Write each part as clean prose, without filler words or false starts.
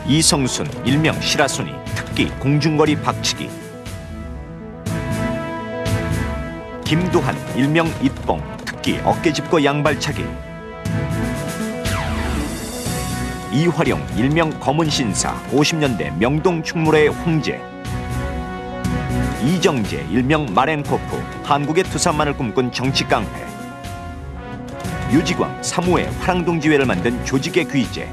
이성순 일명 시라소니, 특기 공중거리 박치기. 김두한 일명 it봉, 특기 어깨 짚고 양발차기. 이화룡 일명 검은신사, 50년대 명동 충무로의 황제. 이정재 일명 마렌코프, 한국의 투사만을 꿈꾼 정치깡패. 유지광, 사무의 화랑동지회를 만든 조직의 귀재.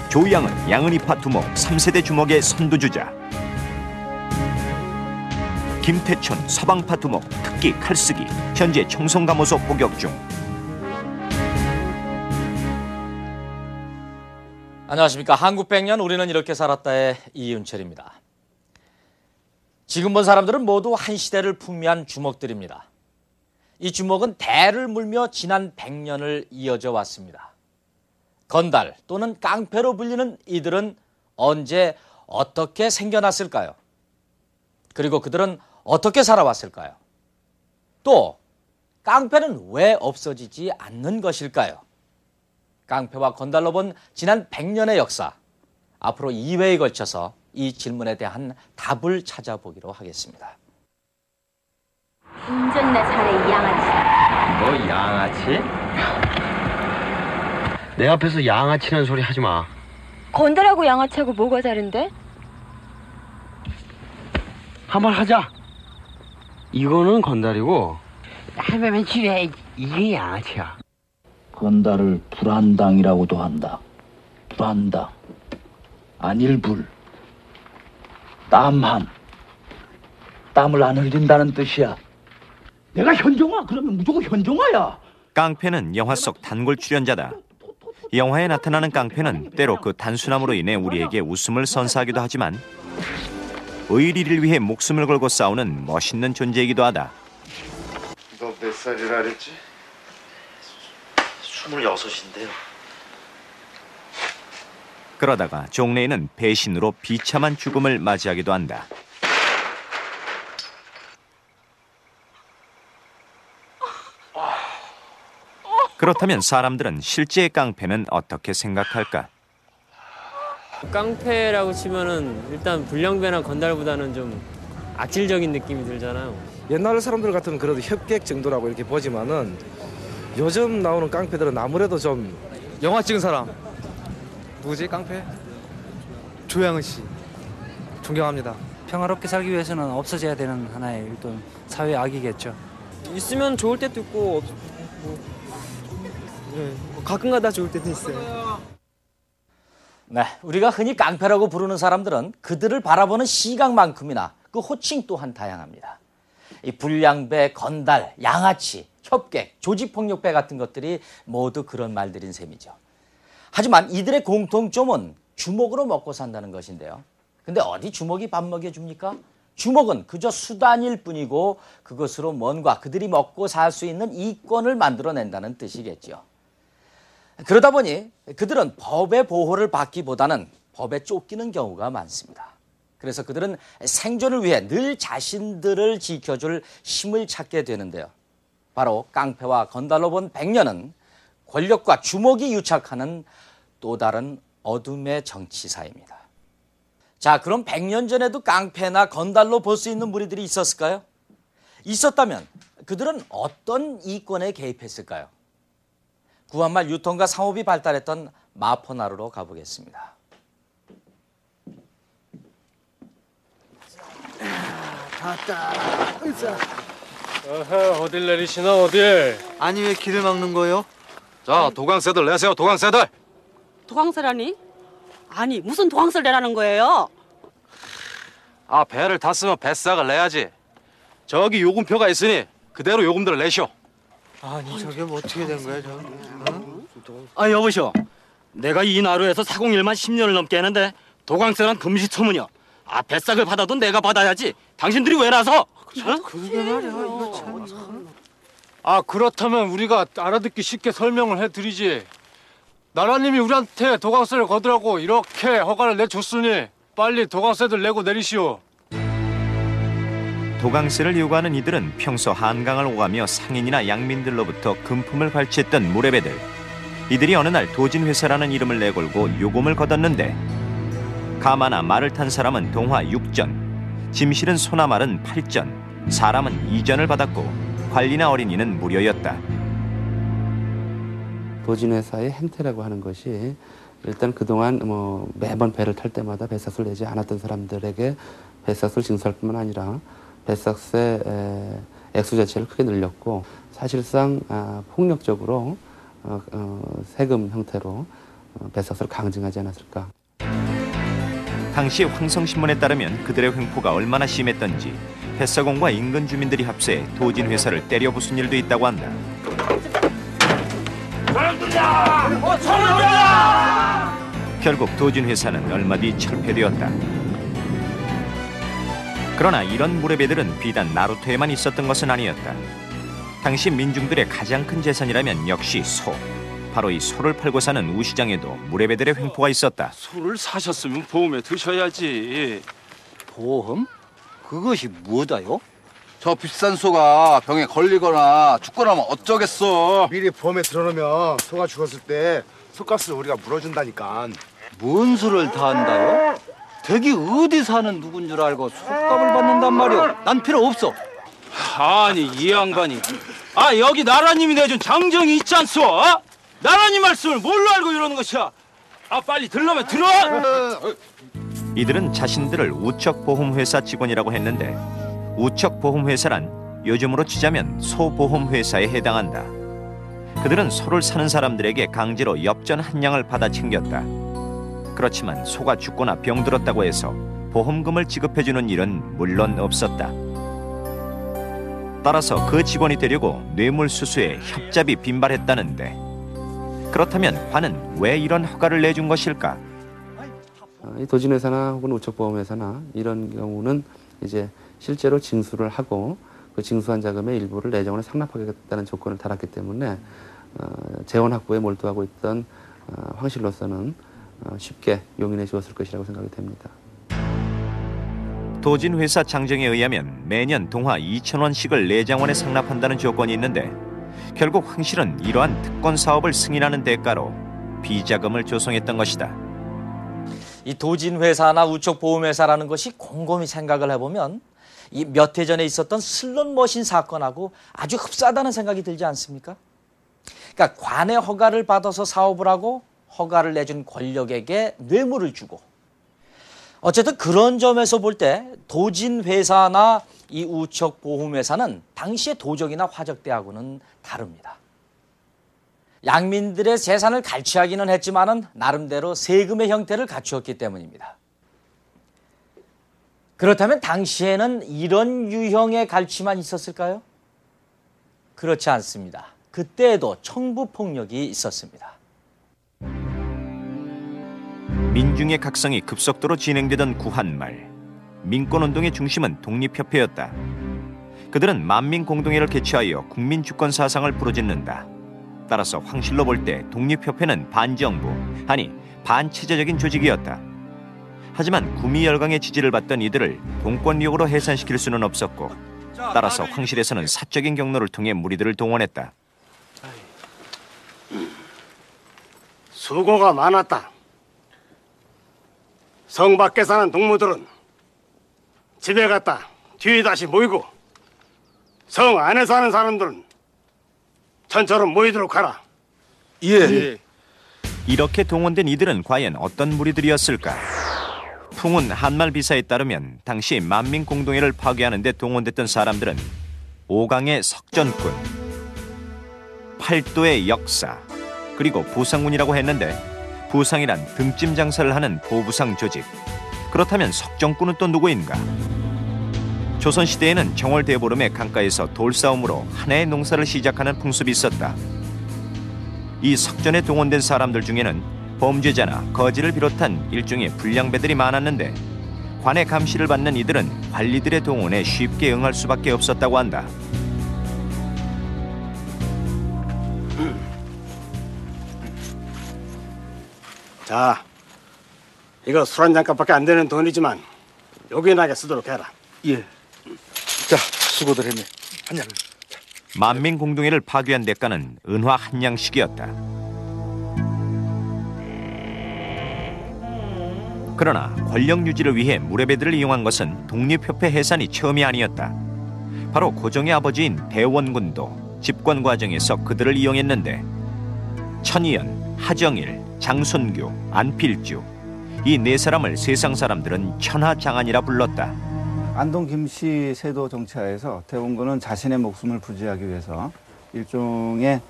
조양은 양은이파 두목, 3세대 주목의 선두주자. 김태춘, 서방파 두목, 특기 칼쓰기, 현재 청송감호소 복역 중. 안녕하십니까. 한국 100년 우리는 이렇게 살았다의 이윤철입니다. 지금 본 사람들은 모두 한 시대를 풍미한 주먹들입니다. 이 주먹은 대를 물며 지난 100년을 이어져 왔습니다. 건달 또는 깡패로 불리는 이들은 언제 어떻게 생겨났을까요? 그리고 그들은 어떻게 살아왔을까요? 또 깡패는 왜 없어지지 않는 것일까요? 깡패와 건달로 본 지난 100년의 역사, 앞으로 2회에 걸쳐서 이 질문에 대한 답을 찾아보기로 하겠습니다. 운전나 잘해, 이 양아치. 너 양아치? 내 앞에서 양아치라는 소리 하지 마. 건달하고 양아치하고 뭐가 다른데? 한번 하자. 이거는 건달이고 할매면 집에 이게 양아치야. 건달을 불안당이라고도 한다. 불안당, 안일불, 땀함, 땀을 안 흘린다는 뜻이야. 내가 현종아? 그러면 무조건 현종아야. 깡패는 영화 속 단골 출연자다. 영화에 나타나는 깡패는 때로 그 단순함으로 인해 우리에게 웃음을 선사하기도 하지만 의리를 위해 목숨을 걸고 싸우는 멋있는 존재이기도 하다. 너 몇 살이라 그랬지? 26인데요. 그러다가 종래에는 배신으로 비참한 죽음을 맞이하기도 한다. 그렇다면 사람들은 실제의 깡패는 어떻게 생각할까? 깡패라고 치면은 일단 불량배나 건달보다는 좀 악질적인 느낌이 들잖아요. 옛날 사람들 같으면 그래도 협객 정도라고 이렇게 보지만은 요즘 나오는 깡패들은 아무래도 좀 영화 찍은 사람 누구지? 깡패? 조양은 씨 존경합니다. 평화롭게 살기 위해서는 없어져야 되는 하나의 일단 사회 악이겠죠. 있으면 좋을 때도 있고 가끔가다 좋을 때도 있어요. 네, 우리가 흔히 깡패라고 부르는 사람들은 그들을 바라보는 시각만큼이나 그 호칭 또한 다양합니다. 이 불량배, 건달, 양아치, 협객, 조직폭력배 같은 것들이 모두 그런 말들인 셈이죠. 하지만 이들의 공통점은 주먹으로 먹고 산다는 것인데요. 근데 어디 주먹이 밥 먹여줍니까? 주먹은 그저 수단일 뿐이고 그것으로 뭔가 그들이 먹고 살 수 있는 이권을 만들어낸다는 뜻이겠죠. 그러다 보니 그들은 법의 보호를 받기보다는 법에 쫓기는 경우가 많습니다. 그래서 그들은 생존을 위해 늘 자신들을 지켜줄 힘을 찾게 되는데요. 바로 깡패와 건달로 본 100년은 권력과 주먹이 유착하는 또 다른 어둠의 정치사입니다. 자, 그럼 100년 전에도 깡패나 건달로 볼 수 있는 무리들이 있었을까요? 있었다면 그들은 어떤 이권에 개입했을까요? 구한말 유통과 상업이 발달했던 마포나루로 가보겠습니다. 어딜 내리시나 어딜? 아니 왜 길을 막는 거요? 자, 도강새들 내세요, 도강새들. 도강새라니? 아니 무슨 도강새를 내라는 거예요? 아, 배를 탔으면 뱃삭을 내야지. 저기 요금표가 있으니 그대로 요금들을 내시오. 아니 저게 뭐 어떻게 된 거야 저? 응? 아 여보시오, 내가 이 나루에서 사공일만 10년을 넘게 했는데 도강새란 금시초문이여. 아 뱃삭을 받아도 내가 받아야지. 당신들이 왜 나서? 그게 말이야 이거 참. 아, 그렇다면 우리가 알아듣기 쉽게 설명을 해드리지. 나라님이 우리한테 도강새를 거두라고 이렇게 허가를 내줬으니 빨리 도강새들 내고 내리시오. 도강새를 요구하는 이들은 평소 한강을 오가며 상인이나 양민들로부터 금품을 발취했던 무례배들. 이들이 어느 날 도진회사라는 이름을 내걸고 요금을 거뒀는데 가마나 말을 탄 사람은 동화 6전, 짐 실은 소나 말은 8전, 사람은 2전을 받았고 관리나 어린이는 무료였다. 도진회사의 행태라고 하는 것이 일단 그동안 매번 배를 탈 때마다 배삭수를 내지 않았던 사람들에게 배삭수를 징수할 뿐만 아니라 배삭수의 액수 자체를 크게 늘렸고 사실상 폭력적으로 세금 형태로 배삭수를 강증하지 않았을까. 당시 황성신문에 따르면 그들의 횡포가 얼마나 심했던지 뱃사공과 인근 주민들이 합세해 도진회사를 때려 부순 일도 있다고 한다. 결국 도진회사는 얼마 뒤 철폐되었다. 그러나 이런 무례배들은 비단 나루토에만 있었던 것은 아니었다. 당시 민중들의 가장 큰 재산이라면 역시 소. 바로 이 소를 팔고 사는 우시장에도 무례배들의 횡포가 있었다. 소를 사셨으면 보험에 드셔야지. 보험? 그것이 뭐다요? 저 비싼 소가 병에 걸리거나 죽거나 어쩌겠어. 미리 보험에 들어놓으면 소가 죽었을 때 소값을 우리가 물어준다니까. 뭔 소를 다 한다요? 댁이 어디 사는 누군 줄 알고 속값을 받는단 말이오. 난 필요 없어. 아니 이 양반이 여기 나라님이 내준 장정이 있지 않소? 나라님 말씀을 뭘로 알고 이러는 것이야? 빨리 들러면 들어! 이들은 자신들을 우척보험회사 직원이라고 했는데 우척보험회사란 요즘으로 치자면 소보험회사에 해당한다. 그들은 소를 사는 사람들에게 강제로 엽전 한 양을 받아 챙겼다. 그렇지만 소가 죽거나 병들었다고 해서 보험금을 지급해주는 일은 물론 없었다. 따라서 그 직원이 되려고 뇌물수수에 협잡이 빈발했다는데 그렇다면 관은 왜 이런 허가를 내준 것일까? 이 도진회사나 혹은 우척보험회사나 이런 경우는 이제 실제로 징수를 하고 그 징수한 자금의 일부를 내정원에 상납하겠다는 조건을 달았기 때문에 재원 확보에 몰두하고 있던 황실로서는 쉽게 용인해 주었을 것이라고 생각이 됩니다. 도진회사 장정에 의하면 매년 동화 2,000원씩을 내장원에 상납한다는 조건이 있는데 결국 황실은 이러한 특권 사업을 승인하는 대가로 비자금을 조성했던 것이다. 이 도진회사나 우척보험회사라는 것이 곰곰이 생각을 해보면 이 몇 해 전에 있었던 슬롯머신 사건하고 아주 흡사하다는 생각이 들지 않습니까? 그러니까 관의 허가를 받아서 사업을 하고 허가를 내준 권력에게 뇌물을 주고 어쨌든 그런 점에서 볼 때 도진회사나 이 우척보험회사는 당시의 도적이나 화적대하고는 다릅니다. 양민들의 재산을 갈취하기는 했지만은 나름대로 세금의 형태를 갖추었기 때문입니다. 그렇다면 당시에는 이런 유형의 갈취만 있었을까요? 그렇지 않습니다. 그때에도 청부폭력이 있었습니다. 민중의 각성이 급속도로 진행되던 구한말, 민권운동의 중심은 독립협회였다. 그들은 만민공동회를 개최하여 국민주권사상을 부르짖는다. 따라서 황실로 볼 때 독립협회는 반정부, 아니 반체제적인 조직이었다. 하지만 구미열강의 지지를 받던 이들을 동권력으로 해산시킬 수는 없었고 따라서 황실에서는 사적인 경로를 통해 무리들을 동원했다. 수고가 많았다. 성 밖에 사는 동무들은 집에 갔다 뒤에 다시 모이고 성 안에 사는 사람들은 전처럼 모이도록 하라. 예. 이렇게 동원된 이들은 과연 어떤 무리들이었을까? 풍운 한말비사에 따르면 당시 만민공동회를 파괴하는 데 동원됐던 사람들은 오강의 석전군, 팔도의 역사, 그리고 부상군이라고 했는데 부상이란 등짐 장사를 하는 보부상 조직. 그렇다면 석전군은 또 누구인가? 조선시대에는 정월대보름의 강가에서 돌싸움으로 한 해의 농사를 시작하는 풍습이 있었다. 이 석전에 동원된 사람들 중에는 범죄자나 거지를 비롯한 일종의 불량배들이 많았는데 관의 감시를 받는 이들은 관리들의 동원에 쉽게 응할 수밖에 없었다고 한다. 자, 이거 술 한 잔값밖에 안 되는 돈이지만 요긴하게 쓰도록 해라. 예. 자, 수고들 했네. 한 잔. 만민공동회를 파괴한 대가는 은화 한 양씩이었다. 그러나 권력 유지를 위해 무례배들을 이용한 것은 독립협회 해산이 처음이 아니었다. 바로 고종의 아버지인 대원군도 집권 과정에서 그들을 이용했는데 천이연, 하정일, 장순규, 안필주 이 네 사람을 세상 사람들은 천하장안이라 불렀다. 안동 김씨 세도 정치하에서 대원군은 자신의 목숨을 부지하기 위해서 일종의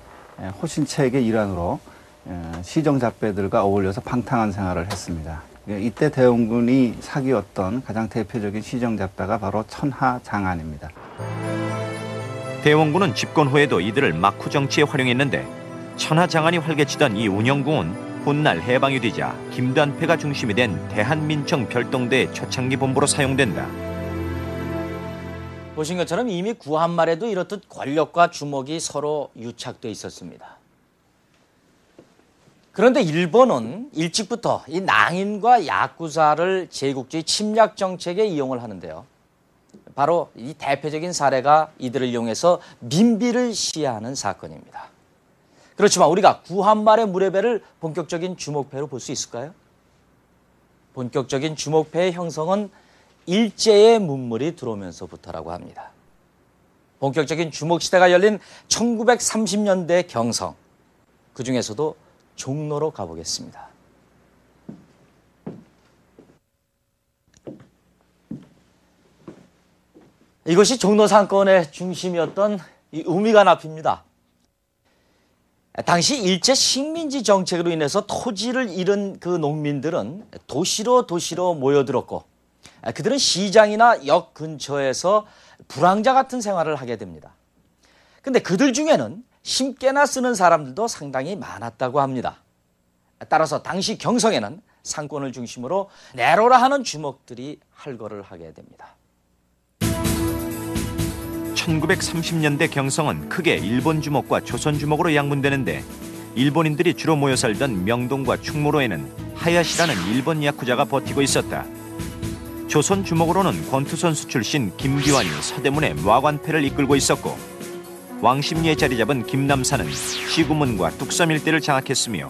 호신책의 일환으로 시정잡배들과 어울려서 방탕한 생활을 했습니다. 이때 대원군이 사귀었던 가장 대표적인 시정잡배가 바로 천하장안입니다. 대원군은 집권 후에도 이들을 막후 정치에 활용했는데 천하장안이 활개치던 이 운영궁은 훗날 해방이 되자 김단패가 중심이 된 대한민청별동대 초창기 본부로 사용된다. 보신 것처럼 이미 구한말에도 이렇듯 권력과 주목이 서로 유착돼 있었습니다. 그런데 일본은 일찍부터 이 낭인과 야쿠자를 제국주의 침략 정책에 이용을 하는데요. 바로 이 대표적인 사례가 이들을 이용해서 민비를 시해하는 사건입니다. 그렇지만 우리가 구한말의 무례배를 본격적인 주목패로 볼 수 있을까요? 본격적인 주목패의 형성은 일제의 문물이 들어오면서부터라고 합니다. 본격적인 주목시대가 열린 1930년대 경성, 그 중에서도 종로로 가보겠습니다. 이것이 종로 상권의 중심이었던 이 우미관 앞입니다. 당시 일제 식민지 정책으로 인해서 토지를 잃은 그 농민들은 도시로 모여들었고 그들은 시장이나 역 근처에서 불황자 같은 생활을 하게 됩니다. 근데 그들 중에는 심께나 쓰는 사람들도 상당히 많았다고 합니다. 따라서 당시 경성에는 상권을 중심으로 내로라 하는 주목들이 할거를 하게 됩니다. 1930년대 경성은 크게 일본 주목과 조선 주목으로 양분되는데 일본인들이 주로 모여 살던 명동과 충무로에는 하야시라는 일본 야쿠자가 버티고 있었다. 조선 주목으로는 권투 선수 출신 김기환이 서대문의 마관패를 이끌고 있었고 왕십리에 자리 잡은 김남사는 시구문과 뚝섬 일대를 장악했으며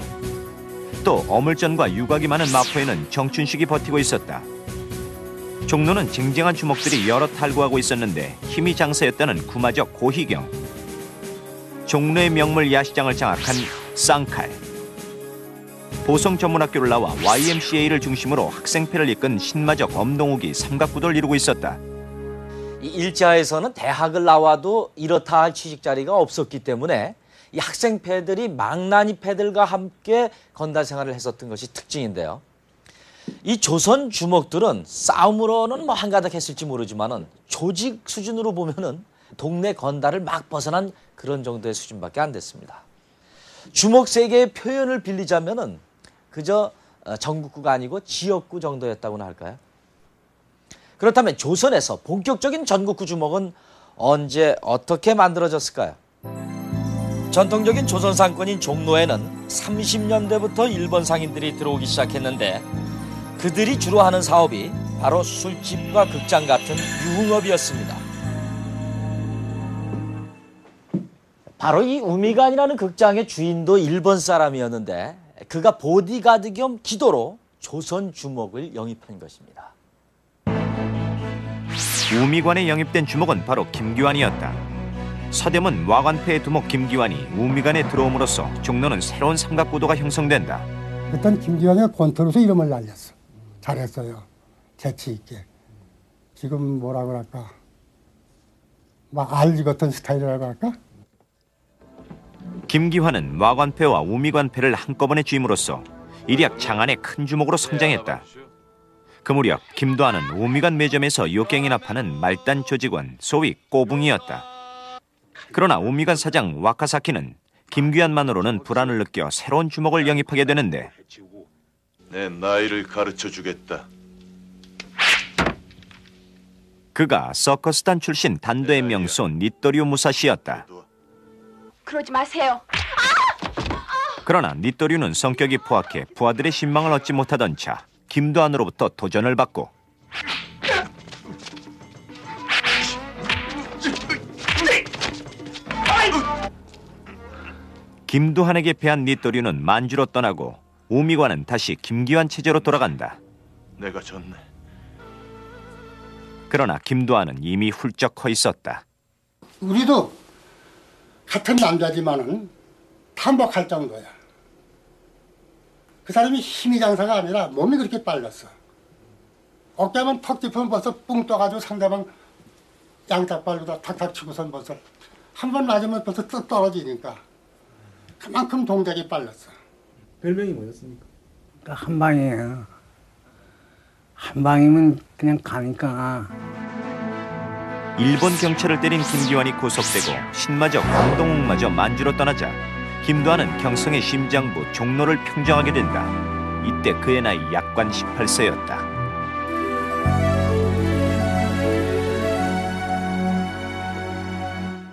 또 어물전과 유곽이 많은 마포에는 정춘식이 버티고 있었다. 종로는 쟁쟁한 주목들이 여러 탈구하고 있었는데 힘이 장사였다는 구마적 고희경, 종로의 명물 야시장을 장악한 쌍칼, 보성 전문학교를 나와 YMCA를 중심으로 학생패를 이끈 신마적 엄동욱이 삼각구도를 이루고 있었다. 이 일제하에서는 대학을 나와도 이렇다 할 취직 자리가 없었기 때문에 이 학생패들이 망나니 패들과 함께 건달 생활을 했었던 것이 특징인데요. 이 조선 주목들은 싸움으로는 뭐 한가닥 했을지 모르지만은 조직 수준으로 보면은 동네 건달을 막 벗어난 그런 정도의 수준밖에 안 됐습니다. 주목 세계의 표현을 빌리자면은 그저 전국구가 아니고 지역구 정도였다고나 할까요? 그렇다면 조선에서 본격적인 전국구 주목은 언제 어떻게 만들어졌을까요? 전통적인 조선 상권인 종로에는 30년대부터 일본 상인들이 들어오기 시작했는데 그들이 주로 하는 사업이 바로 술집과 극장 같은 유흥업이었습니다. 바로 이 우미관이라는 극장의 주인도 일본 사람이었는데 그가 보디가드 겸 기도로 조선 주목을 영입한 것입니다. 우미관에 영입된 주목은 바로 김기환이었다. 서대문 와관패의 두목 김기환이 우미관에 들어옴으로써 종로는 새로운 삼각구도가 형성된다. 일단 김기환의 권투로서 이름을 날렸어. 잘했어요. 재치 있게. 지금 뭐라 그럴까? 막 알리 같은 스타일이라고 할까? 김기환은 와관패와 우미관패를 한꺼번에 쥐임으로써 일약 장안의 큰 주목으로 성장했다. 그 무렵 김도하는 우미관 매점에서 요갱이나 파는 말단 조직원 소위 꼬붕이었다. 그러나 우미관 사장 와카사키는 김기환만으로는 불안을 느껴 새로운 주목을 영입하게 되는데 내 나이를 가르쳐주겠다. 그가 서커스단 출신 단도의 명소 니토리오 무사시였다. 그러지 마세요. 그러나 니토리오는 성격이 포악해 부하들의 신망을 얻지 못하던 차 김도한으로부터 도전을 받고 김도한에게 패한 니토리오는 만주로 떠나고 우미관은 다시 김기환 체제로 돌아간다. 내가 졌네. 그러나 김두한은 이미 훌쩍 커 있었다. 우리도 같은 남자지만은 반복할 정도야. 그 사람이 힘이 장사가 아니라 몸이 그렇게 빨랐어. 어깨만 턱 짚으면 벌써 뿡 떠가지고 상대방 양짝발로 다 탁탁 치고선 벌써 한 번 맞으면 벌써 뚝 떨어지니까 그만큼 동작이 빨랐어. 별명이 뭐였습니까? 한 방이에요. 한 방이면 그냥 가니까. 일본 경찰을 때린 김기환이 구속되고 신마저 강동욱마저 만주로 떠나자 김두한은 경성의 심장부 종로를 평정하게 된다. 이때 그의 나이 약관 18세였다.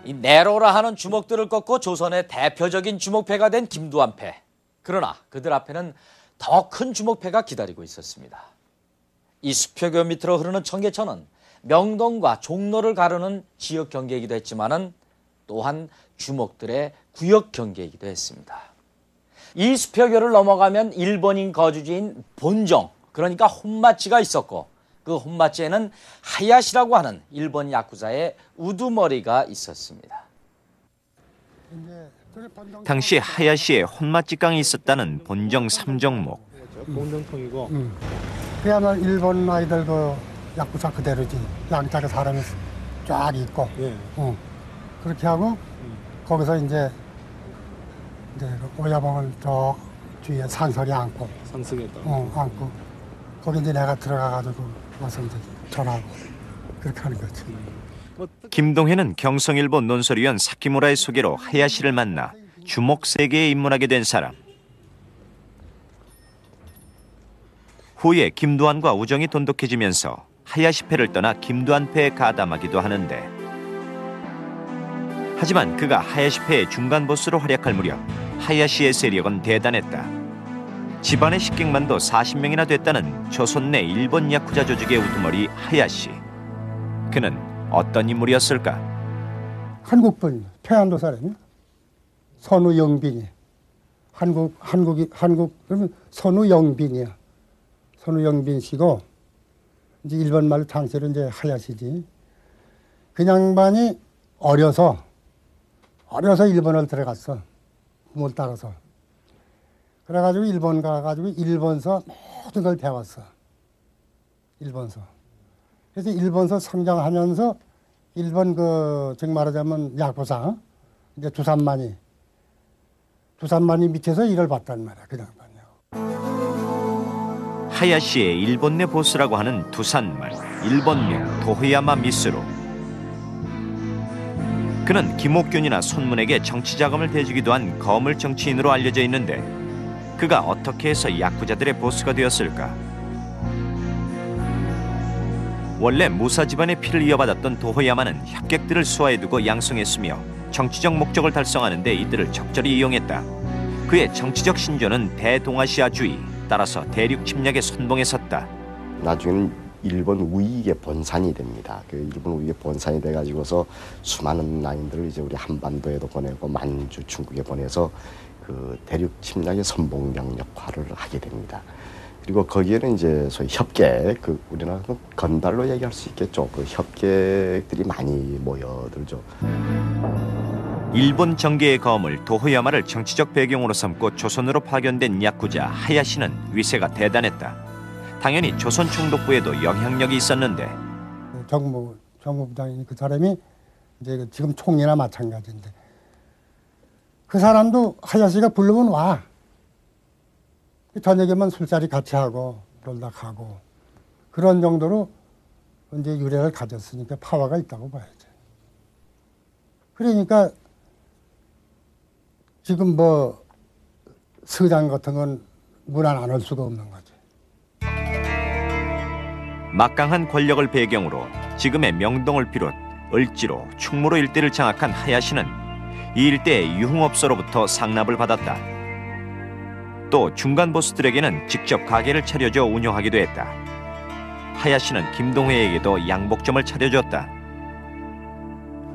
이 네로라 하는 주먹들을 꺾고 조선의 대표적인 주먹패가 된 김두한패. 그러나 그들 앞에는 더 큰 주먹패가 기다리고 있었습니다. 이 수표교 밑으로 흐르는 청계천은 명동과 종로를 가르는 지역 경계이기도 했지만은 또한 주먹들의 구역 경계이기도 했습니다. 이 수표교를 넘어가면 일본인 거주지인 본정, 그러니까 혼마치가 있었고 그 혼마치에는 하야시라고 하는 일본 야쿠자의 우두머리가 있었습니다. 당시 하야시에 혼마찌강이 있었다는 본정 삼정목. 본정통이고. 그야말로 일본 아이들 그 야쿠자 그대로지. 양쪽에 사람이 쫙 있고. 예. 그렇게 하고 거기서 이제 그 오야봉을 저 뒤에 산설이 안고. 상승했다. 안고. 거기 이제 내가 들어가가지고 와서 이제 전하고 그렇게 하는 거지. 김동해는 경성일보 논설위원 사키무라의 소개로 하야시를 만나 주먹 세계에 입문하게 된 사람. 후에 김두한과 우정이 돈독해지면서 하야시패를 떠나 김두한패에 가담하기도 하는데, 하지만 그가 하야시패의 중간 보스로 활약할 무렵 하야시의 세력은 대단했다. 집안의 식객만도 40명이나 됐다는 조선 내 일본 야쿠자 조직의 우두머리 하야시. 그는 어떤 인물이었을까? 한국분, 평안도 사람이야. 선우영빈이. 한국 그러면 선우영빈이야. 선우영빈 씨고 이제 일본 말로 당시로 이제 하야시지. 그 양반이 어려서 일본을 들어갔어. 부모를 따라서. 그래가지고 일본 가가지고 일본서 모든 걸 배웠어. 일본서. 그래서 일본서 성장하면서 일본 즉 말하자면 야구사 이제 두산만이 밑에서 일을 봤단 말이야. 그 양반이요. 하야시의 일본 내 보스라고 하는 두산말, 일본명 도헤야마 미스루. 그는 김옥균이나 손문에게 정치 자금을 대주기도 한 거물 정치인으로 알려져 있는데, 그가 어떻게 해서 야쿠자들의 보스가 되었을까? 원래 무사 집안의 피를 이어받았던 도호야마는 협객들을 수하해두고 양성했으며 정치적 목적을 달성하는 데 이들을 적절히 이용했다. 그의 정치적 신조는 대동아시아주의, 따라서 대륙 침략의 선봉에 섰다. 나중에는 일본 우익의 본산이 됩니다. 그 일본 우익의 본산이 돼가지고서 수많은 나인들을 이제 우리 한반도에도 보내고 만주, 중국에 보내서 그 대륙 침략의 선봉병 역할을 하게 됩니다. 그리고 거기에는 이제 소위 협객, 그 우리나라 건달로 얘기할 수 있겠죠. 그 협객들이 많이 모여들죠. 일본 정계의 거물 도호야마를 정치적 배경으로 삼고 조선으로 파견된 야쿠자 하야시는 위세가 대단했다. 당연히 조선 총독부에도 영향력이 있었는데, 정무부장인 그 사람이 이제 지금 총리나 마찬가지인데, 그 사람도 하야시가 부르면 와. 저녁에만 술자리 같이 하고 놀다 가고 그런 정도로 이제 유래를 가졌으니까 파워가 있다고 봐야지. 그러니까 지금 뭐 서장 같은 건 무난 안 할 수가 없는 거지. 막강한 권력을 배경으로 지금의 명동을 비롯 을지로, 충무로 일대를 장악한 하야시는 이 일대의 유흥업소로부터 상납을 받았다. 또 중간 보스들에게는 직접 가게를 차려줘 운영하기도 했다. 하야시는 김동회에게도 양복점을 차려줬다.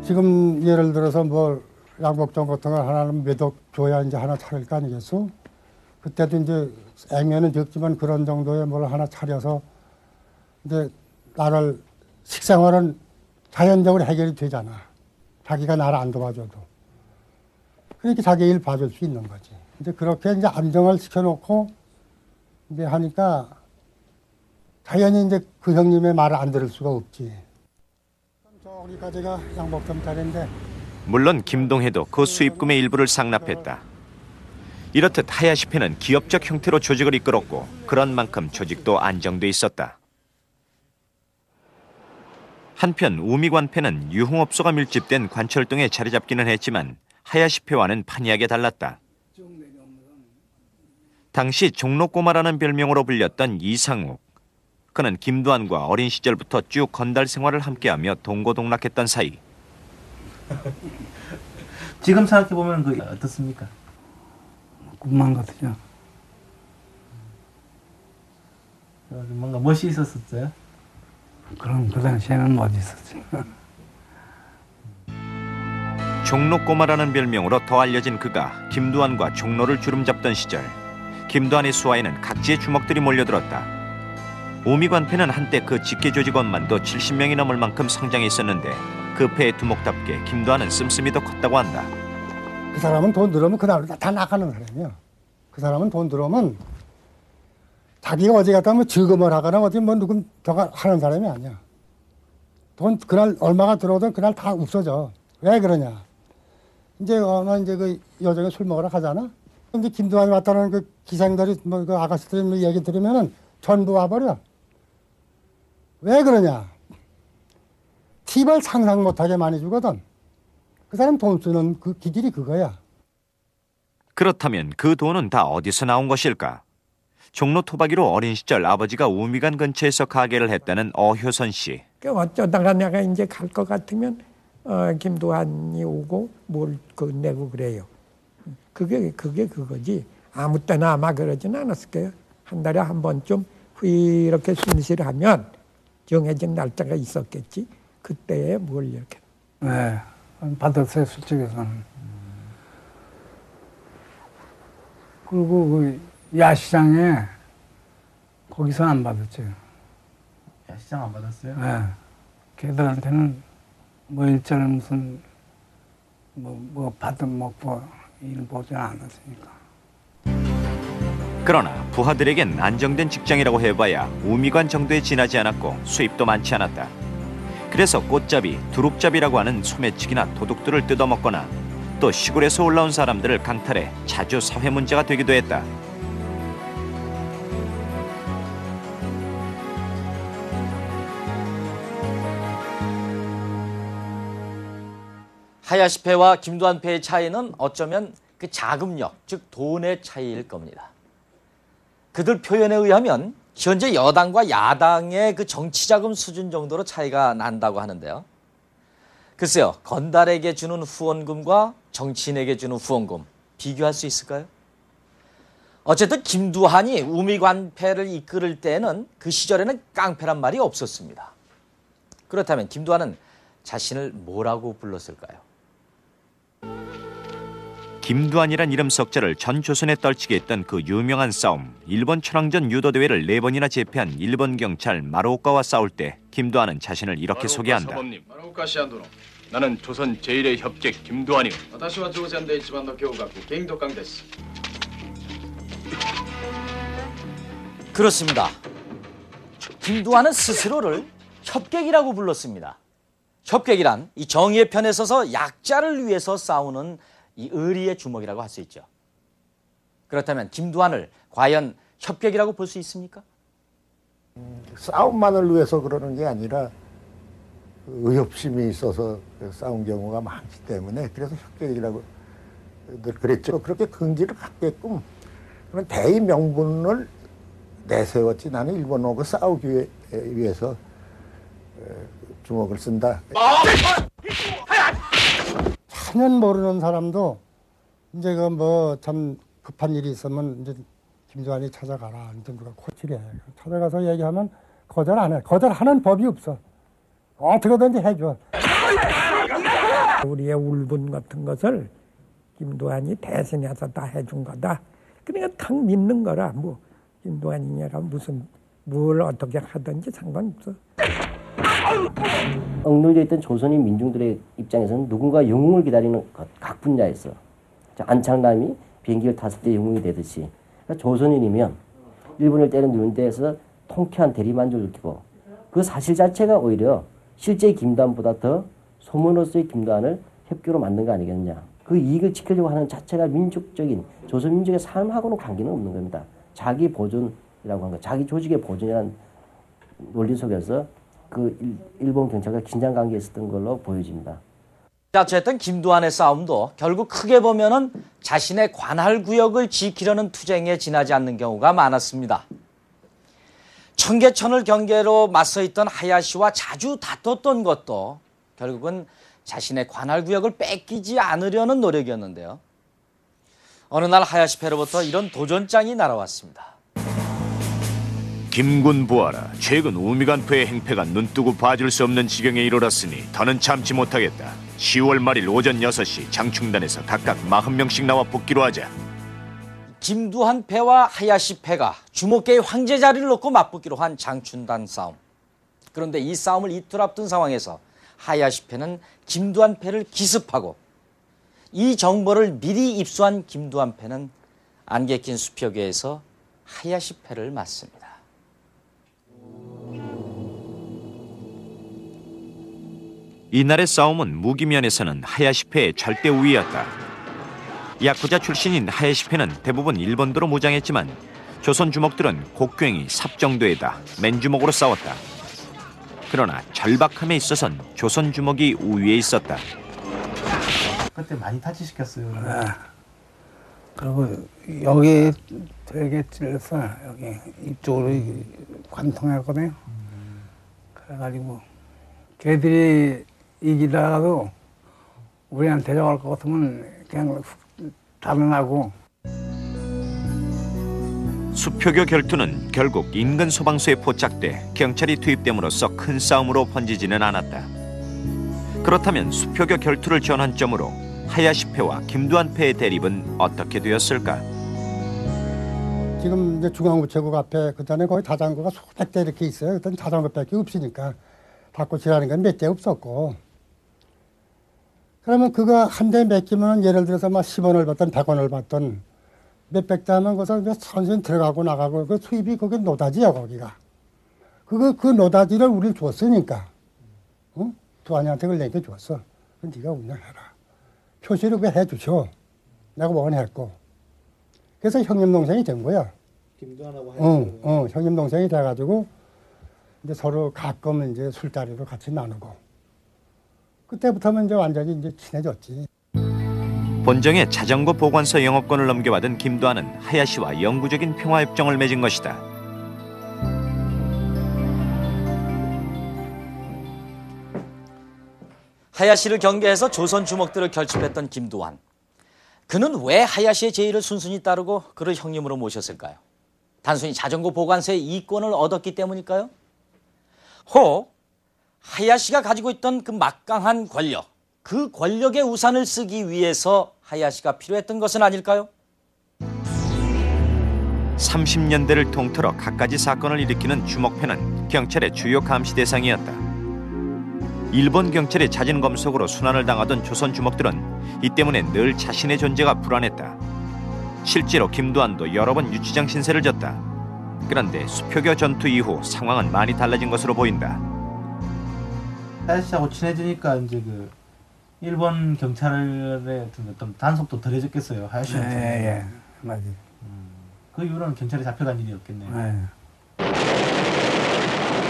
지금 예를 들어서 뭐 양복점 같은 걸 하나는 매덕 줘야 이제 하나 차릴 거 아니겠어? 그때도 이제 액면은 적지만 그런 정도의 뭘 하나 차려서 이제 나를 식생활은 자연적으로 해결이 되잖아. 자기가 나를 안 도와줘도. 그렇게 자기 일 봐줄 수 있는 거지. 이제 그렇게 이제 안정을 시켜놓고 이제 하니까 당연히 이제 그 형님의 말을 안 들을 수가 없지. 저기까지가 양복점짜리인데. 물론 김동해도 그 수입금의 일부를 상납했다. 이렇듯 하야시페는 기업적 형태로 조직을 이끌었고 그런 만큼 조직도 안정돼 있었다. 한편 우미관패는 유흥업소가 밀집된 관철동에 자리 잡기는 했지만 하야시페와는 판이하게 달랐다. 당시 종로꼬마라는 별명으로 불렸던 이상욱. 그는 김두한과 어린 시절부터 쭉 건달 생활을 함께하며 동고동락했던 사이. 지금 생각해보면 그 어떻습니까? 꿈만 같으죠. 뭔가 멋이 있었었어요? 그럼 그 당시에는 못 있었지. 종로꼬마라는 별명으로 더 알려진 그가 김두한과 종로를 주름잡던 시절 김두한의 수하에는 각지의 주먹들이 몰려들었다. 우미관패는 한때 그 직계조직원만도 70명이 넘을 만큼 성장했었는데 그 패의 두목답게 김두한은 씀씀이 더 컸다고 한다. 그 사람은 돈 들어오면 그다음에 다 나가는 사람이야. 그 사람은 돈 들어오면 자기가 어디 갔다 뭐 즐거움을 하거나 어디 뭐 누군 저가 하는 사람이 아니야. 돈 그날 얼마가 들어오든 그날 다 없어져. 왜 그러냐? 이제 어느 이제 그 여정에 술 먹으러 가잖아. 근데 김두한이 왔다는 그 기생들이 뭐 그 아가씨들이 얘기 들으면은 전부 와버려. 왜 그러냐? 팁을 상상 못하게 많이 주거든. 그 사람 돈 쓰는 그 기질이 그거야. 그렇다면 그 돈은 다 어디서 나온 것일까? 종로 토박이로 어린 시절 아버지가 우미관 근처에서 가게를 했다는 어효선 씨. 어쩌다가 내가 이제 갈 것 같으면 김두한이 오고 뭘 내고 그래요. 그게 그거지. 아무 때나 아마 그러진 않았을 거예요. 한 달에 한 번쯤 이렇게 순실하면 정해진 날짜가 있었겠지. 그때에 뭘 이렇게. 네, 받았어요, 술집에서는. 그리고 그 야시장에 거기서 안 받았죠. 야시장 안 받았어요? 네. 걔들한테는 뭐 일절 무슨 뭐 받은 먹고 일 보지 않았으니까. 그러나 부하들에겐 안정된 직장이라고 해봐야 우미관 정도에 지나지 않았고 수입도 많지 않았다. 그래서 꽃잡이, 두릅잡이라고 하는 소매치기나 도둑들을 뜯어먹거나 또 시골에서 올라온 사람들을 강탈해 자주 사회 문제가 되기도 했다. 하야시패와 김두한패의 차이는 어쩌면 그 자금력, 즉 돈의 차이일 겁니다. 그들 표현에 의하면 현재 여당과 야당의 그 정치자금 수준 정도로 차이가 난다고 하는데요. 글쎄요, 건달에게 주는 후원금과 정치인에게 주는 후원금 비교할 수 있을까요? 어쨌든 김두한이 우미관패를 이끌을 때는 그 시절에는 깡패란 말이 없었습니다. 그렇다면 김두한은 자신을 뭐라고 불렀을까요? 김두한이란 이름 석자를 전 조선에 떨치게 했던 그 유명한 싸움, 일본 천황전 유도대회를 4번이나 제패한 일본 경찰 마루오카와 싸울 때 김두한은 자신을 이렇게 소개한다. 마루오카 시안도노, 나는 조선 제1의 협객 김두한이오. 私は朝鮮で一番の強国ゲイド강です. 그렇습니다. 김두한은 스스로를 협객이라고 불렀습니다. 협객이란 이 정의의 편에 서서 약자를 위해서 싸우는 이 의리의 주먹이라고 할 수 있죠. 그렇다면 김두한을 과연 협객이라고 볼 수 있습니까? 싸움만을 위해서 그러는 게 아니라 의협심이 있어서 싸운 경우가 많기 때문에 그래서 협객이라고 늘 그랬죠. 그렇게 긍지를 갖게끔 그런 대의 명분을 내세웠지. 나는 일본하고 싸우기 위해서 주먹을 쓴다. 전혀 모르는 사람도 이제 그 뭐 참 급한 일이 있으면 이제 김두한이 찾아가라. 이제 누가 코치래. 찾아가서 얘기하면 거절 안 해. 거절하는 법이 없어. 어떻게든지 해줘. 우리의 울분 같은 것을 김두한이 대신해서 다 해준 거다. 그러니까 탁 믿는 거라. 뭐 김두한이냐가 무슨 뭘 어떻게 하든지 상관없어. 억눌려 있던 조선인 민중들의 입장에서는 누군가 영웅을 기다리는 각 분야에서 안창남이 비행기를 탔을 때 영웅이 되듯이 그러니까 조선인이면 일본을 때려누른 데에서 통쾌한 대리만족을 느끼고 그 사실 자체가 오히려 실제 김두한보다 더 소문으로서의 김두한을 협교로 만든 거 아니겠느냐. 그 이익을 지키려고 하는 자체가 민족적인 조선민족의 삶하고는 관계는 없는 겁니다. 자기 보존이라고 하는 거, 자기 조직의 보존이라는 논리 속에서 그 일본 경찰과 긴장 관계에 있었던 걸로 보여집니다. 어쨌든 김두한의 싸움도 결국 크게 보면은 자신의 관할 구역을 지키려는 투쟁에 지나지 않는 경우가 많았습니다. 청계천을 경계로 맞서 있던 하야시와 자주 다퉜던 것도 결국은 자신의 관할 구역을 뺏기지 않으려는 노력이었는데요. 어느 날 하야시 패로부터 이런 도전장이 날아왔습니다. 김군 부하라, 최근 우미간포의 행패가 눈뜨고 봐줄 수 없는 지경에 이르렀으니 더는 참지 못하겠다. 10월 말일 오전 6시 장충단에서 각각 40명씩 나와 복귀로 하자. 김두한 패와 하야시 패가 주목계의 황제 자리를 놓고 맞붙기로 한 장춘단 싸움. 그런데 이 싸움을 이틀 앞둔 상황에서 하야시 패는 김두한 패를 기습하고 이 정보를 미리 입수한 김두한 패는 안개 낀 수표계에서 하야시 패를 맞습니다. 이날의 싸움은 무기면에서는 하야시 패의 절대 우위였다. 야쿠자 출신인 하야시 패는 대부분 일본도로 무장했지만 조선 주먹들은 곡괭이, 삽 정도에다 맨주먹으로 싸웠다. 그러나 절박함에 있어선 조선 주먹이 우위에 있었다. 그때 많이 다치시켰어요. 그리고 여기 되게 찔러서 여기 이쪽으로 관통했거든요. 그래가지고 걔들이 이기다가도 우리한테 데려갈 것 같으면 그냥 단언하고. 수표교 결투는 결국 인근 소방서에 포착돼 경찰이 투입됨으로써 큰 싸움으로 번지지는 않았다. 그렇다면 수표교 결투를 전환점으로 하야시 패와 김두한 패의 대립은 어떻게 되었을까? 지금 이제 중앙우체국 앞에 그전에 거의 자전거가 수백 대 이렇게 있어요. 그때는 자전거밖에 없으니까 바꿔치라는 건 몇 대 없었고. 그러면 그거 한 대 맡기면 예를 들어서 막 10원을 받던 100원을 받던 몇백 대 하면 거기서 선수는 들어가고 나가고 그 수입이 거기 노다지야 거기가. 그 노다지를 우리를 줬으니까. 응? 두한이한테 그걸 내게 줬어. 그럼 네가 운영해라. 표시를 왜 해주셔. 내가 원했고. 그래서 형님 동생이 된 거야. 김두한하고 형님 동생이 돼가지고 이제 서로 가끔 이제 술자리로 같이 나누고. 그때부터는 이제 완전히 이제 친해졌지. 본정에 자전거 보관소 영업권을 넘겨받은 김두한은 하야시와 영구적인 평화협정을 맺은 것이다. 하야시를 경계해서 조선 주먹들을 결집했던 김두한. 그는 왜 하야시의 제의를 순순히 따르고 그를 형님으로 모셨을까요? 단순히 자전거 보관소의 이권을 얻었기 때문일까요? 혹 하야시가 가지고 있던 그 막강한 권력, 그 권력의 우산을 쓰기 위해서 하야시가 필요했던 것은 아닐까요? 30년대를 통틀어 갖가지 사건을 일으키는 주먹패는 경찰의 주요 감시 대상이었다. 일본 경찰의 잦은 검속으로 순환을 당하던 조선 주먹들은 이 때문에 늘 자신의 존재가 불안했다. 실제로 김두한도 여러 번 유치장 신세를 졌다. 그런데 수표교 전투 이후 상황은 많이 달라진 것으로 보인다. 하야시하고 친해지니까 이제 그 일본 경찰의 어떤 단속도 덜해졌겠어요. 하야시한테. 예, 맞아요. 그 이후로는 경찰에 잡혀간 일이 없겠네요.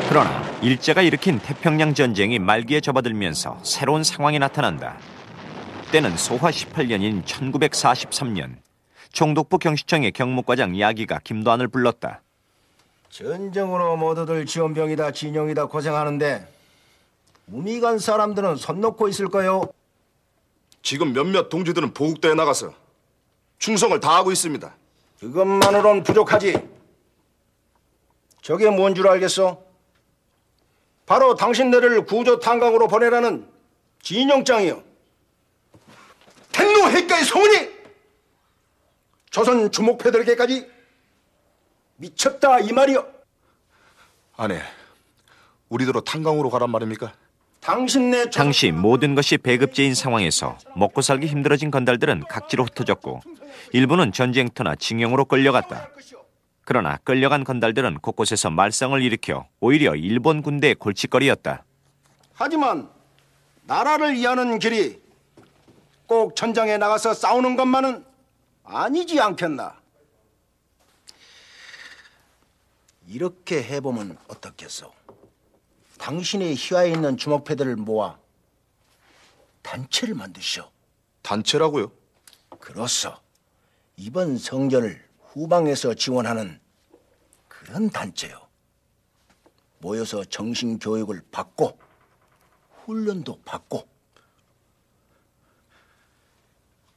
그러나 일제가 일으킨 태평양 전쟁이 말기에 접어들면서 새로운 상황이 나타난다. 때는 소화 18년인 1943년 총독부 경시청의 경무과장 야기가 김두한을 불렀다. 전쟁으로 모두들 지원병이다 진영이다 고생하는데 우미간 사람들은 손 놓고 있을까요? 지금 몇몇 동지들은 보국대에 나가서 충성을 다하고 있습니다. 그것만으로는 부족하지. 저게 뭔 줄 알겠어? 바로 당신네를 구조 탄광으로 보내라는 진영장이요.天皇陛下의 소문이 조선 주목패들에게까지 미쳤다 이 말이요. 아니, 우리더러 탄강으로 가란 말입니까? 당시 모든 것이 배급제인 상황에서 먹고 살기 힘들어진 건달들은 각지로 흩어졌고 일부는 전쟁터나 징용으로 끌려갔다. 그러나 끌려간 건달들은 곳곳에서 말썽을 일으켜 오히려 일본 군대의 골칫거리였다. 하지만 나라를 이하는 길이 꼭 전장에 나가서 싸우는 것만은 아니지 않겠나? 이렇게 해보면 어떻겠소? 당신의 휘하에 있는 주먹패들을 모아 단체를 만드시오. 단체라고요? 그렇소. 이번 성전을 후방에서 지원하는 그런 단체요. 모여서 정신교육을 받고 훈련도 받고.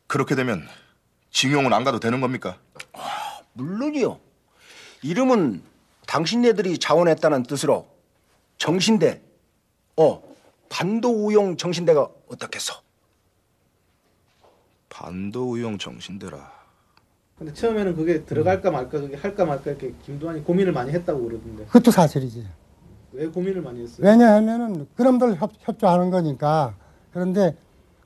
그렇게 되면 징용은 안 가도 되는 겁니까? 물론이요. 이름은 당신네들이 자원했다는 뜻으로 정신대, 반도우용 정신대가 어떻겠어? 반도우용 정신대라. 근데 처음에는 그게 들어갈까 말까, 그게 할까 말까 이렇게 김두한이 고민을 많이 했다고 그러던데. 그것도 사실이지. 왜 고민을 많이 했어요? 왜냐하면은 그놈들 협조하는 거니까. 그런데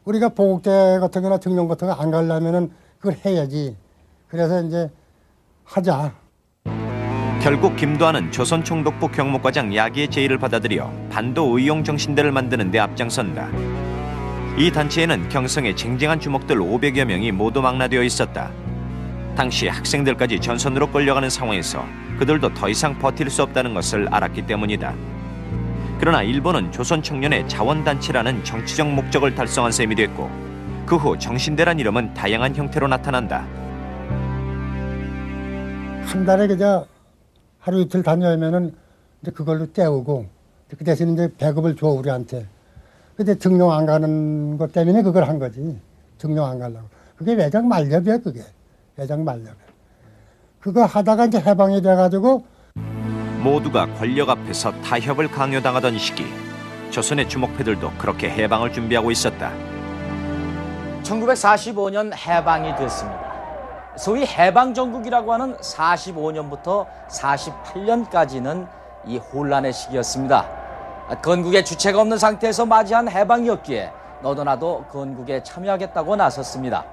우리가 보국대 같은 거나 증용 같은 거 안 가려면은 그걸 해야지. 그래서 이제 하자. 결국 김두한은 조선총독부 경무과장 야기의 제의를 받아들여 반도의용 정신대를 만드는 데 앞장선다. 이 단체에는 경성의 쟁쟁한 주먹들 500여 명이 모두 망라되어 있었다. 당시 학생들까지 전선으로 끌려가는 상황에서 그들도 더 이상 버틸 수 없다는 것을 알았기 때문이다. 그러나 일본은 조선 청년의 자원단체라는 정치적 목적을 달성한 셈이 됐고 그 후 정신대란 이름은 다양한 형태로 나타난다. 한 달에 그저 하루 이틀 다녀오면은 이제 그걸로 때우고 그 대신 이제 배급을 줘 우리한테. 근데 증용 안 가는 것 때문에 그걸 한 거지. 증용 안 가려고. 그게 외장 만렵이야 그게. 외장 만렵. 그거 하다가 이제 해방이 돼가지고 모두가 권력 앞에서 타협을 강요당하던 시기 조선의 주먹패들도 그렇게 해방을 준비하고 있었다. 1945년 해방이 됐습니다. 소위 해방정국이라고 하는 45년부터 48년까지는 이 혼란의 시기였습니다. 건국의 주체가 없는 상태에서 맞이한 해방이었기에 너도 나도 건국에 참여하겠다고 나섰습니다.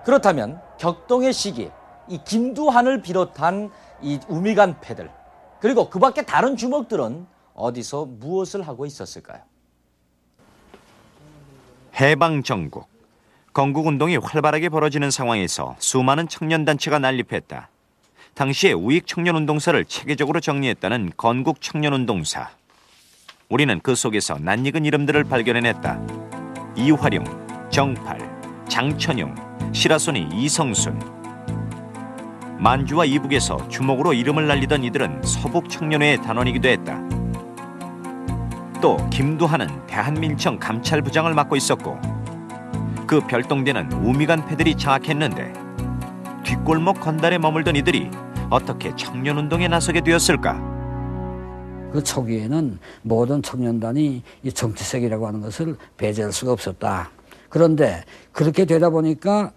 그렇다면 격동의 시기, 이 김두한을 비롯한 이 우미간 패들 그리고 그 밖에 다른 주먹들은 어디서 무엇을 하고 있었을까요? 해방정국. 건국운동이 활발하게 벌어지는 상황에서 수많은 청년단체가 난립했다. 당시에 우익청년운동사를 체계적으로 정리했다는 건국청년운동사. 우리는 그 속에서 낯익은 이름들을 발견해냈다. 이화룡, 정팔, 장천용, 시라소니 이성순. 만주와 이북에서 주먹으로 이름을 날리던 이들은 서북청년회의 단원이기도 했다. 또 김두한은 대한민청 감찰부장을 맡고 있었고 그 별동대는 우미간 패들이 장악했는데 뒷골목 건달에 머물던 이들이 어떻게 청년운동에 나서게 되었을까? 그 초기에는 모든 청년단이 이 정치색이라고 하는 것을 배제할 수가 없었다. 그런데 그렇게 되다 보니까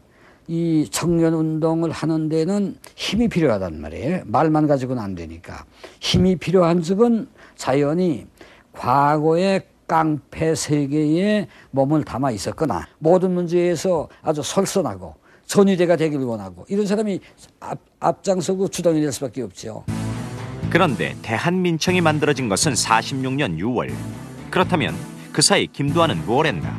이 청년운동을 하는 데는 힘이 필요하단 말이에요. 말만 가지고는 안 되니까. 힘이 필요한 적은 자연히 과거의 깡패 세계에 몸을 담아 있었거나 모든 문제에서 아주 솔선하고 전위대가 되기를 원하고 이런 사람이 앞장서고 주동이 될 수밖에 없죠. 그런데 대한민청이 만들어진 것은 46년 6월. 그렇다면 그 사이 김두한은 뭘 했나?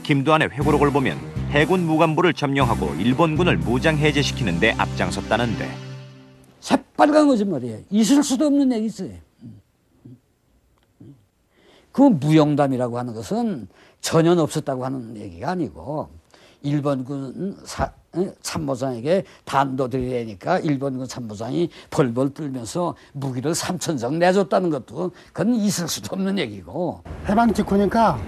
김두한의 회고록을 보면 해군 무관부를 점령하고 일본군을 무장 해제시키는 데 앞장섰다는데. 새빨간 거짓말이에요. 있을 수도 없는 얘기지. 그 무용담이라고 하는 것은 전혀 없었다고 하는 얘기가 아니고 일본군 참모장에게 단도드리려니까 일본군 참모장이 벌벌 떨면서 무기를 3,000정 내줬다는 것도 그건 있을 수도 없는 얘기고. 해방 직후니까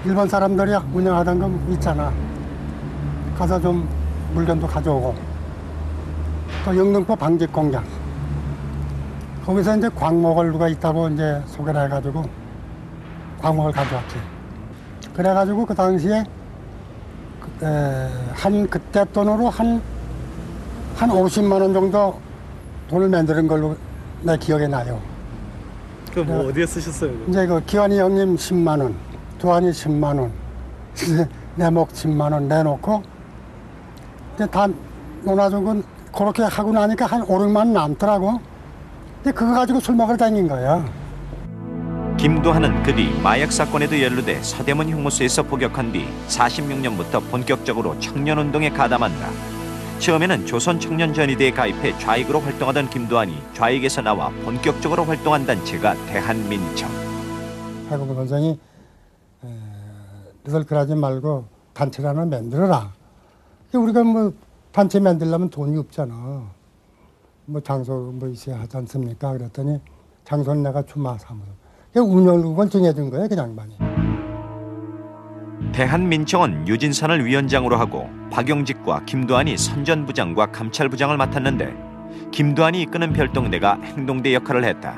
일본 사람들이 운영하던 거 있잖아. 가서 좀 물건도 가져오고 또 영등포 방직 공장 거기서 이제 광목을 누가 있다고 이제 소개를 해가지고 광목을 가져왔지. 그래가지고 그 당시에 그때 돈으로 한 50만 원 정도 돈을 만드는 걸로 내 기억에 나요. 그 뭐 어디에 쓰셨어요? 이제 그 기환이 형님 10만 원, 두환이 10만 원, 내목 10만 원 내놓고 이제 다 논아주고 그렇게 하고 나니까 한 5, 6만 원 남더라고. 근데 그거 가지고 술 먹으러 다닌 거야. 김두한은 그 뒤 마약 사건에도 연루돼 서대문 형무소에서 복역한 뒤 46년부터 본격적으로 청년운동에 가담한다. 처음에는 조선청년전의대에 가입해 좌익으로 활동하던 김두한이 좌익에서 나와 본격적으로 활동한 단체가 대한민청. 해국 선생이 너들 그러지 말고 단체를 하나 만들어라. 우리가 뭐 단체 만들려면 돈이 없잖아. 뭐 장소 뭐 있어야 하지 않습니까? 그랬더니 장소는 내가 주마 사무소. 운영국은 정해준 거예요, 그 양반이. 대한민청은 유진산을 위원장으로 하고 박용직과 김두한이 선전부장과 감찰부장을 맡았는데 김두한이 이끄는 별동대가 행동대 역할을 했다.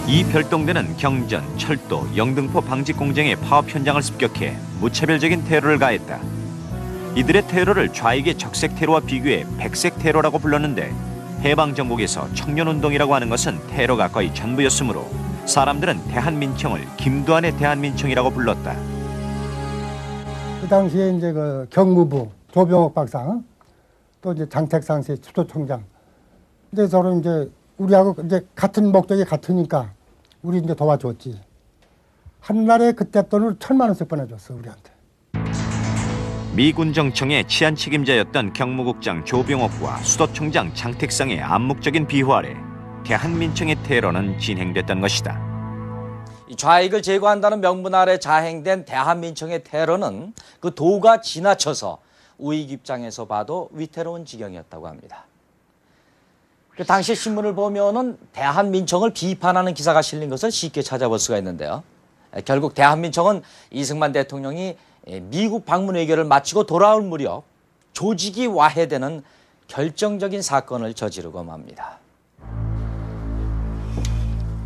이 별동대는 경전, 철도, 영등포 방직 공정의 파업 현장을 습격해 무차별적인 테러를 가했다. 이들의 테러를 좌익의 적색 테러와 비교해 백색 테러라고 불렀는데 해방정국에서 청년운동이라고 하는 것은 테러가 거의 전부였으므로 사람들은 대한민청을 김두한의 대한민청이라고 불렀다. 그 당시에 이제 그 경무부 조병옥 박사, 또 이제 장택상시 수도총장, 이제 서로 이제 우리하고 이제 같은 목적이 같으니까 우리 이제 도와줬지. 한 달에 그때 돈을 1,000만 원씩 보내줬어 우리한테. 미군 정청의 치안 책임자였던 경무국장 조병옥과 수도총장 장택상의 암묵적인 비호 아래 대한민청의 테러는 진행됐던 것이다. 좌익을 제거한다는 명분 아래 자행된 대한민청의 테러는 그 도가 지나쳐서 우익 입장에서 봐도 위태로운 지경이었다고 합니다. 그 당시 신문을 보면은 대한민청을 비판하는 기사가 실린 것을 쉽게 찾아볼 수가 있는데요. 결국 대한민청은 이승만 대통령이 미국 방문 외교를 마치고 돌아올 무렵 조직이 와해되는 결정적인 사건을 저지르고 맙니다.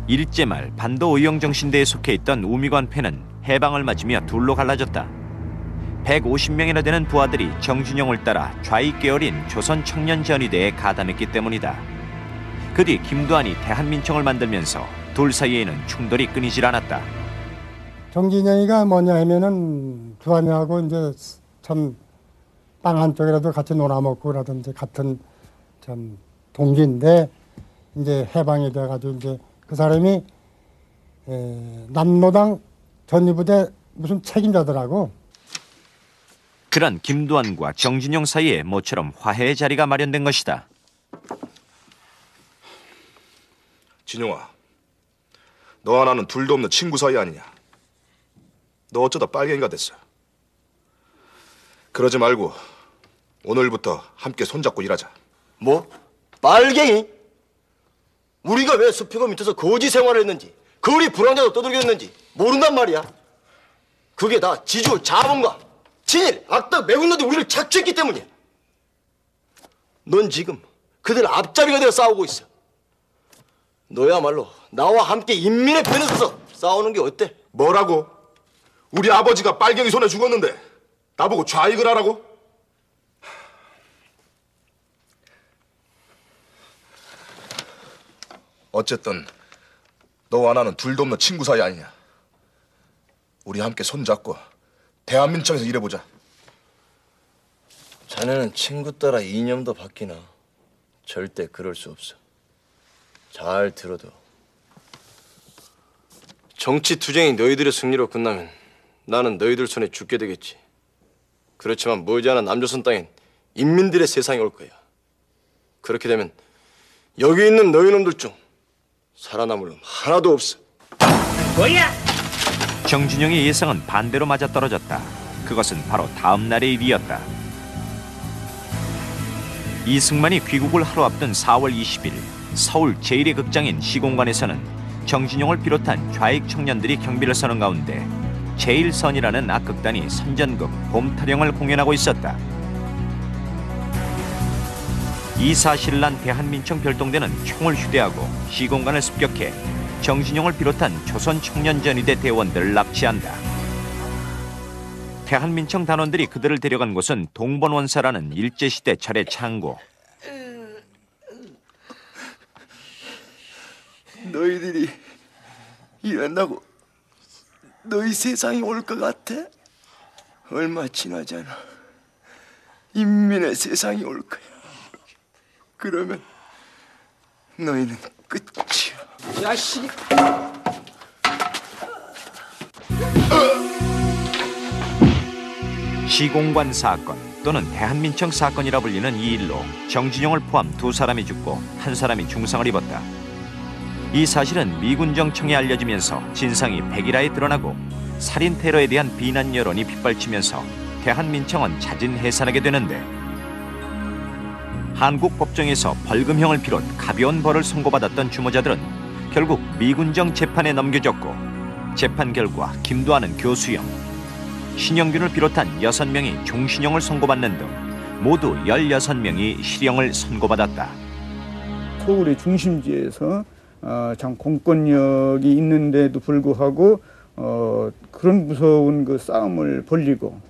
일제 말 반도 의용정신대에 속해 있던 우미관패는 해방을 맞으며 둘로 갈라졌다. 150명이나 되는 부하들이 정준영을 따라 좌익 계열인 조선청년전의대에 가담했기 때문이다. 그 뒤 김두한이 대한민청을 만들면서 둘 사이에는 충돌이 끊이질 않았다. 정진영이가 뭐냐 하면은 두한이하고 이제 참 빵 한쪽이라도 같이 놀아먹고 그러든지 같은 참 동지인데 이제 해방이 돼가지고 이제 그 사람이 남로당 전위부대 무슨 책임자더라고. 그런 김두한과 정진영 사이에 모처럼 화해의 자리가 마련된 것이다. 진용아, 너와 나는 둘도 없는 친구 사이 아니냐? 너 어쩌다 빨갱이가 됐어. 그러지 말고 오늘부터 함께 손잡고 일하자. 뭐? 빨갱이? 우리가 왜 수표가 밑에서 거지 생활을 했는지, 거리 불황자도 떠들겠는지 모른단 말이야. 그게 다 지주 자본가 친일 악당 매국노들이 우리를 착취했기 때문이야. 넌 지금 그들 앞잡이가 되어 싸우고 있어. 너야말로 나와 함께 인민의 편에 서서 싸우는 게 어때? 뭐라고? 우리 아버지가 빨갱이 손에 죽었는데 나보고 좌익을 하라고? 어쨌든 너와 나는 둘도 없는 친구 사이 아니냐. 우리 함께 손잡고 대한민청에서 일해보자. 자네는 친구 따라 이념도 바뀌나. 절대 그럴 수 없어. 잘 들어도. 정치 투쟁이 너희들의 승리로 끝나면 나는 너희들 손에 죽게 되겠지. 그렇지만 머지않아 남조선 땅엔 인민들의 세상이 올 거야. 그렇게 되면 여기 있는 너희 놈들 중 살아남을 놈 하나도 없어. 뭐야? 정준영의 예상은 반대로 맞아떨어졌다. 그것은 바로 다음 날의 일이었다. 이승만이 귀국을 하루 앞둔 4월 20일 서울 제1의 극장인 시공관에서는 정진용을 비롯한 좌익 청년들이 경비를 서는 가운데 제1선이라는 악극단이 선전극 봄타령을 공연하고 있었다. 이 사실을 난 대한민청 별동대는 총을 휴대하고 시공관을 습격해 정진용을 비롯한 조선청년전의대 대원들을 납치한다. 대한민청 단원들이 그들을 데려간 곳은 동번원사라는 일제시대 철의 창고. 너희들이 이런다고 너희 세상이 올 것 같아? 얼마 지나지 않아 인민의 세상이 올 거야. 그러면 너희는 끝이야. 자식이. 시공관 사건 또는 대한민청 사건이라 불리는 이 일로 정진용을 포함 2사람이 죽고 1사람이 중상을 입었다. 이 사실은 미군정청에 알려지면서 진상이 백일하에 드러나고 살인 테러에 대한 비난 여론이 빗발치면서 대한민청은 자진 해산하게 되는데, 한국 법정에서 벌금형을 비롯 가벼운 벌을 선고받았던 주모자들은 결국 미군정 재판에 넘겨졌고, 재판 결과 김두한은 교수형, 신영균을 비롯한 6명이 종신형을 선고받는 등 모두 16명이 실형을 선고받았다. 서울의 중심지에서 참 공권력이 있는데도 불구하고 그런 무서운 그 싸움을 벌이고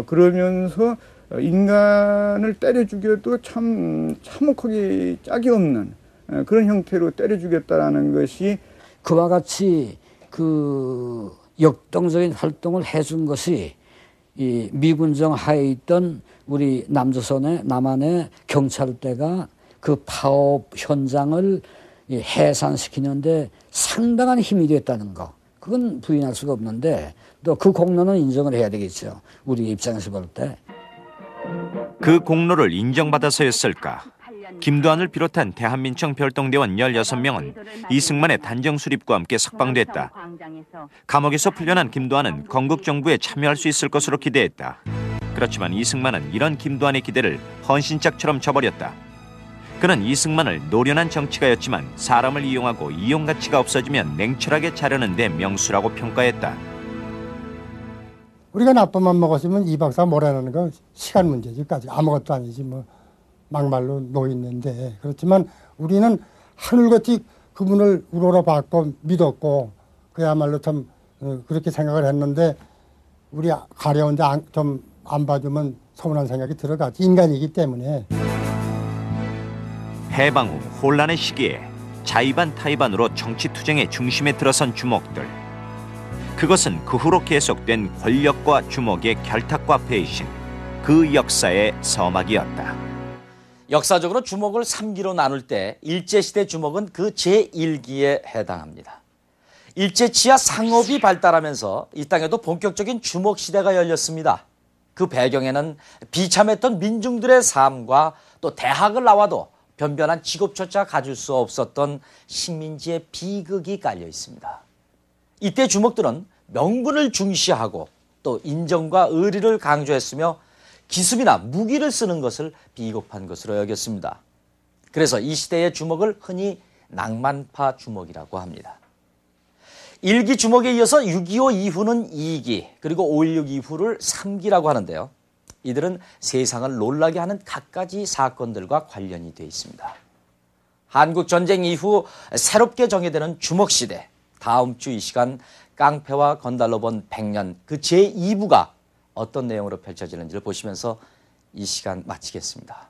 그러면서 인간을 때려 죽여도 참 참혹하게 짝이 없는 그런 형태로 때려 죽였다라는 것이, 그와 같이 그 역동적인 활동을 해준 것이 이 미군정 하에 있던 우리 남한의 경찰대가 그 파업 현장을 해산시키는데 상당한 힘이 됐다는 거, 그건 부인할 수가 없는데 또 그 공로는 인정을 해야 되겠죠. 우리 입장에서 볼 때. 그 공로를 인정받아서였을까? 김두한을 비롯한 대한민청 별동대원 16명은 이승만의 단정 수립과 함께 석방됐다. 감옥에서 풀려난 김두한은 건국정부에 참여할 수 있을 것으로 기대했다. 그렇지만 이승만은 이런 김두한의 기대를 헌신짝처럼 쳐버렸다. 그는 이승만을 노련한 정치가였지만 사람을 이용하고 이용 가치가 없어지면 냉철하게 자르는 데 명수라고 평가했다. 우리가 나쁜만 먹었으면 이 박사 뭐라는 건 시간 문제지. 아무것도 아니지 뭐. 막말로 놓였는데, 그렇지만 우리는 하늘같이 그분을 우러러 봤고 믿었고 그야말로 참 그렇게 생각을 했는데, 우리 가려운데 좀 안 봐주면 서운한 생각이 들어가지. 인간이기 때문에. 해방 후 혼란의 시기에 자의반 타의반으로 정치투쟁의 중심에 들어선 주목들. 그것은 그 후로 계속된 권력과 주목의 결탁과 배신, 그 역사의 서막이었다. 역사적으로 주목을 3기로 나눌 때 일제시대 주목은 그 제1기에 해당합니다. 일제치하 상업이 발달하면서 이 땅에도 본격적인 주목시대가 열렸습니다. 그 배경에는 비참했던 민중들의 삶과 또 대학을 나와도 변변한 직업조차 가질 수 없었던 식민지의 비극이 깔려 있습니다. 이때 주목들은 명분을 중시하고 또 인정과 의리를 강조했으며 기습이나 무기를 쓰는 것을 비겁한 것으로 여겼습니다. 그래서 이 시대의 주목을 흔히 낭만파 주목이라고 합니다. 1기 주목에 이어서 6.25 이후는 2기, 그리고 5.16 이후를 3기라고 하는데요. 이들은 세상을 놀라게 하는 갖가지 사건들과 관련이 되어 있습니다. 한국전쟁 이후 새롭게 정의되는 주목시대, 다음 주 이 시간 깡패와 건달로 본 100년 그 제2부가 어떤 내용으로 펼쳐지는지를 보시면서 이 시간 마치겠습니다.